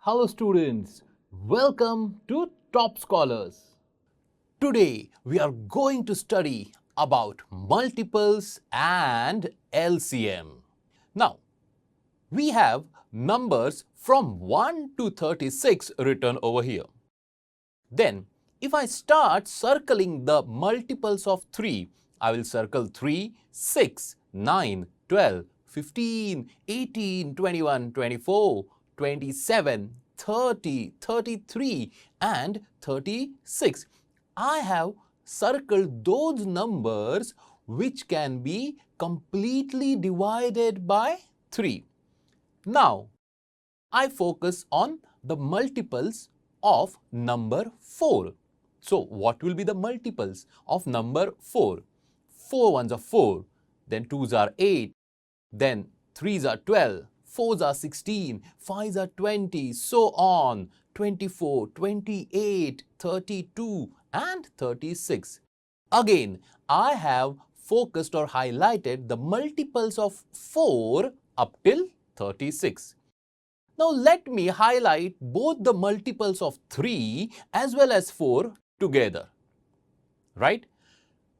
Hello students, welcome to Top Scholars. Today we are going to study about multiples and LCM. Now, we have numbers from 1 to 36 written over here. Then, if I start circling the multiples of 3, I will circle 3, 6, 9, 12, 15, 18, 21, 24, 27, 30, 33 and 36. I have circled those numbers which can be completely divided by 3. Now, I focus on the multiples of number 4. So, what will be the multiples of number 4? 4 ones are 4, then 2s are 8, then 3s are 12, 4s are 16, 5s are 20, so on, 24, 28, 32 and 36. Again, I have focused or highlighted the multiples of 4 up till 36. Now let me highlight both the multiples of 3 as well as 4 together. Right?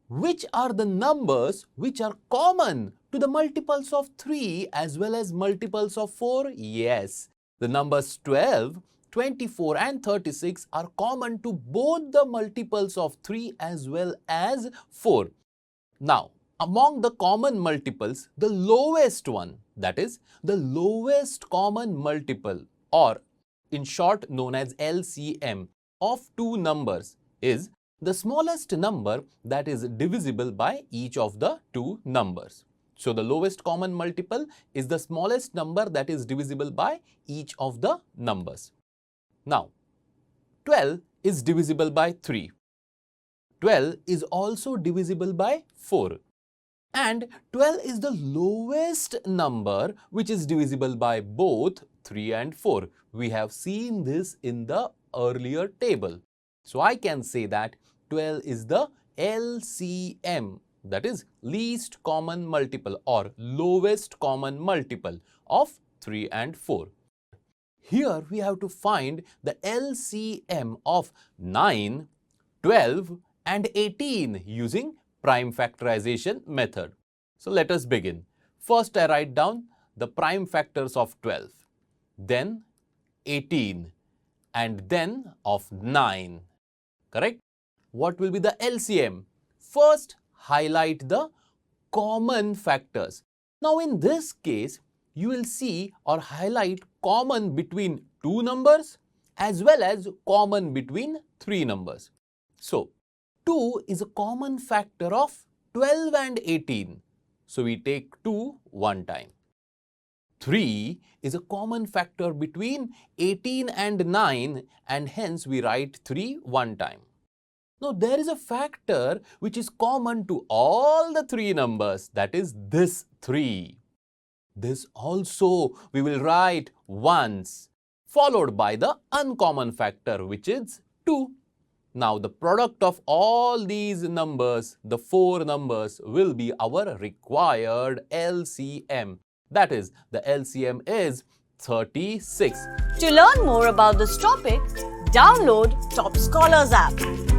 Which are the numbers which are common to the multiples of 3 as well as multiples of 4? Yes, the numbers 12, 24 and 36 are common to both the multiples of 3 as well as 4. Now, among the common multiples, the lowest one, that is, the lowest common multiple, or in short known as LCM, of two numbers is the smallest number that is divisible by each of the two numbers. So, the lowest common multiple is the smallest number that is divisible by each of the numbers. Now, 12 is divisible by 3. 12 is also divisible by 4. And 12 is the lowest number which is divisible by both 3 and 4. We have seen this in the earlier table. So, I can say that 12 is the LCM, that is least common multiple or lowest common multiple of 3 and 4. Here we have to find the LCM of 9, 12 and 18 using prime factorization method. So let us begin. First I write down the prime factors of 12, then 18 and then of 9. Correct? What will be the LCM? First highlight the common factors. Now in this case, you will see or highlight common between two numbers as well as common between three numbers. So, 2 is a common factor of 12 and 18. So, we take 2 one time. 3 is a common factor between 18 and 9 and hence we write 3 one time. Now, there is a factor which is common to all the three numbers, that is this 3. This also we will write once, followed by the uncommon factor which is 2. Now, the product of all these numbers, the 4 numbers, will be our required LCM. That is, the LCM is 36. To learn more about this topic, download Top Scholars app.